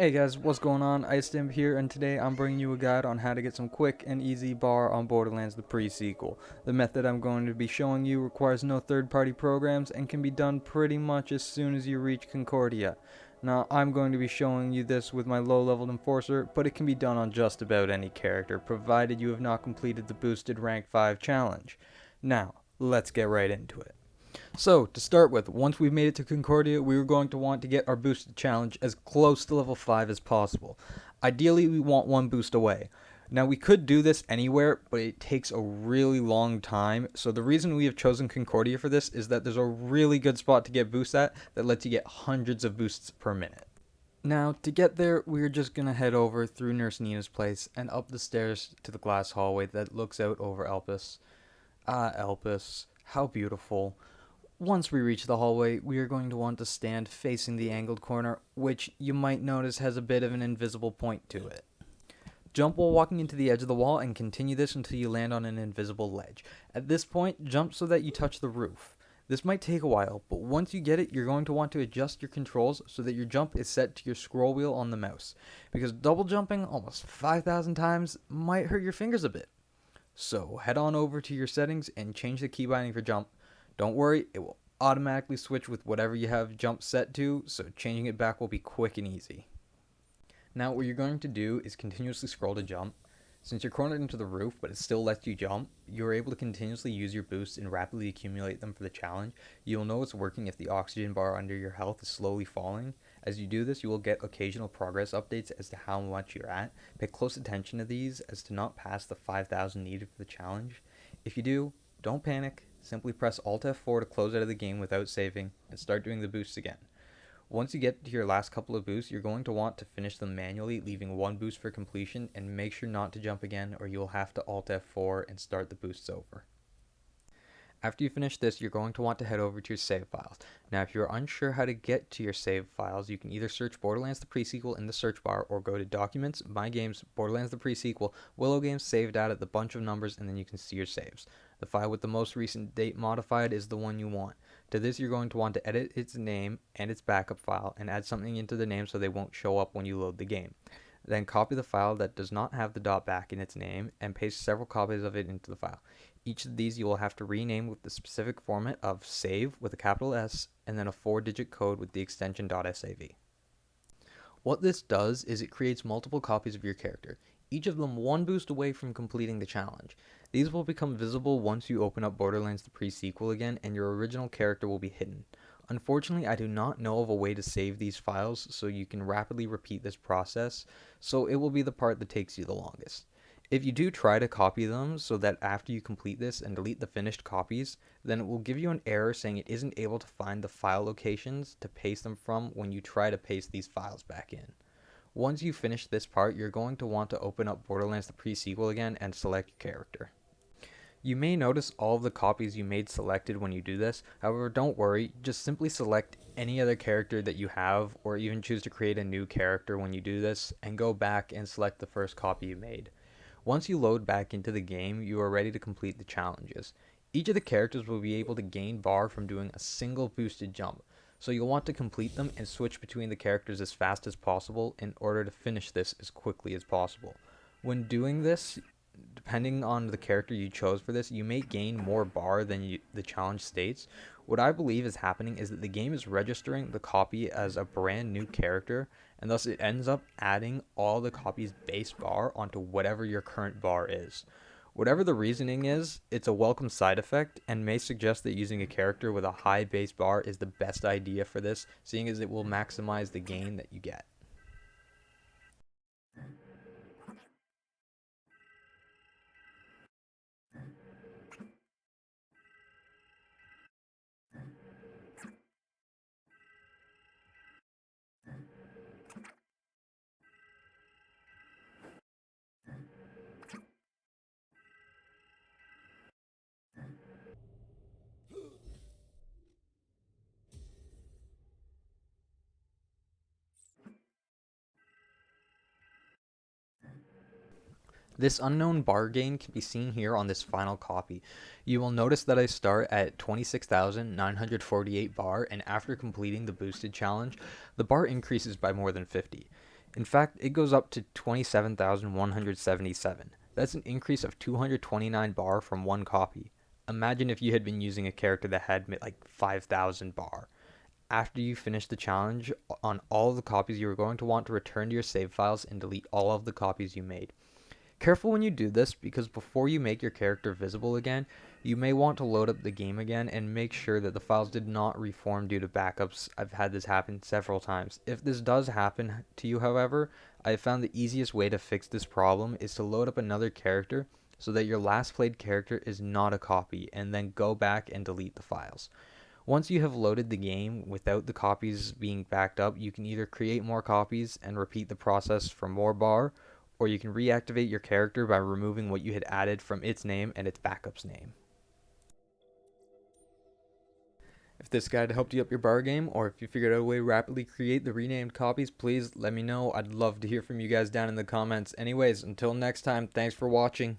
Hey guys, what's going on? IceDimp here, and today I'm bringing you a guide on how to get some quick and easy bar on Borderlands The Pre Sequel. The method I'm going to be showing you requires no third-party programs and can be done pretty much as soon as you reach Concordia. Now, I'm going to be showing you this with my low-leveled Enforcer, but it can be done on just about any character, provided you have not completed the boosted Rank 5 challenge. Now, let's get right into it. So, to start with, once we've made it to Concordia, we are going to want to get our boosted challenge as close to level 5 as possible. Ideally, we want one boost away. Now, we could do this anywhere, but it takes a really long time, so the reason we have chosen Concordia for this is that there's a really good spot to get boosts at that lets you get hundreds of boosts per minute. Now, to get there, we're just going to head over through Nurse Nina's place and up the stairs to the glass hallway that looks out over Elpis. Ah, Elpis, how beautiful. Once we reach the hallway, we are going to want to stand facing the angled corner, which you might notice has a bit of an invisible point to it. Jump while walking into the edge of the wall and continue this until you land on an invisible ledge. At this point, jump so that you touch the roof. This might take a while, but once you get it, you're going to want to adjust your controls so that your jump is set to your scroll wheel on the mouse, because double jumping almost 5,000 times might hurt your fingers a bit. So head on over to your settings and change the key binding for jump. Don't worry, it will automatically switch with whatever you have jump set to, so changing it back will be quick and easy. Now what you're going to do is continuously scroll to jump. Since you're cornered into the roof, but it still lets you jump, you're able to continuously use your boosts and rapidly accumulate them for the challenge. You'll know it's working if the oxygen bar under your health is slowly falling. As you do this, you will get occasional progress updates as to how much you're at. Pay close attention to these as to not pass the 5,000 needed for the challenge. If you do, don't panic. Simply press Alt F4 to close out of the game without saving and start doing the boosts again. Once you get to your last couple of boosts, you're going to want to finish them manually, leaving one boost for completion, and make sure not to jump again or you'll have to Alt F4 and start the boosts over. After you finish this, you're going to want to head over to your save files. Now, if you're unsure how to get to your save files, you can either search Borderlands The Pre Sequel in the search bar or go to Documents, My Games, Borderlands The Pre Sequel, Willow Games Save Data, the bunch of numbers, and then you can see your saves. The file with the most recent date modified is the one you want. To this, you're going to want to edit its name and its backup file and add something into the name so they won't show up when you load the game. Then copy the file that does not have the dot back in its name and paste several copies of it into the file. Each of these you will have to rename with the specific format of save with a capital S and then a 4-digit code with the extension .sav. What this does is it creates multiple copies of your character, each of them one boost away from completing the challenge. These will become visible once you open up Borderlands The Pre Sequel again, and your original character will be hidden. Unfortunately, I do not know of a way to save these files so you can rapidly repeat this process, so it will be the part that takes you the longest. If you do try to copy them so that after you complete this and delete the finished copies, then it will give you an error saying it isn't able to find the file locations to paste them from when you try to paste these files back in. Once you finish this part, you're going to want to open up Borderlands The Pre Sequel again and select your character. You may notice all of the copies you made selected when you do this. However, don't worry, just simply select any other character that you have, or even choose to create a new character when you do this, and go back and select the first copy you made. Once you load back into the game, you are ready to complete the challenges. Each of the characters will be able to gain bar from doing a single boosted jump, so you'll want to complete them and switch between the characters as fast as possible in order to finish this as quickly as possible. When doing this, depending on the character you chose for this, you may gain more bar than the challenge states. What I believe is happening is that the game is registering the copy as a brand new character, and thus it ends up adding all the copy's base bar onto whatever your current bar is. Whatever the reasoning is, it's a welcome side effect and may suggest that using a character with a high base bar is the best idea for this, seeing as it will maximize the gain that you get. This unknown bar gain can be seen here on this final copy. You will notice that I start at 26,948 bar, and after completing the boosted challenge, the bar increases by more than 50. In fact, it goes up to 27,177. That's an increase of 229 bar from one copy. Imagine if you had been using a character that had like 5,000 bar. After you finish the challenge on all of the copies, you are going to want to return to your save files and delete all of the copies you made. Careful when you do this, because before you make your character visible again, you may want to load up the game again and make sure that the files did not reform due to backups. I've had this happen several times. If this does happen to you, however, I have found the easiest way to fix this problem is to load up another character so that your last played character is not a copy, and then go back and delete the files. Once you have loaded the game without the copies being backed up, you can either create more copies and repeat the process for more bar, or you can reactivate your character by removing what you had added from its name and its backup's name. If this guide helped you up your bar game, or if you figured out a way to rapidly create the renamed copies, please let me know. I'd love to hear from you guys down in the comments. Anyways, until next time, thanks for watching.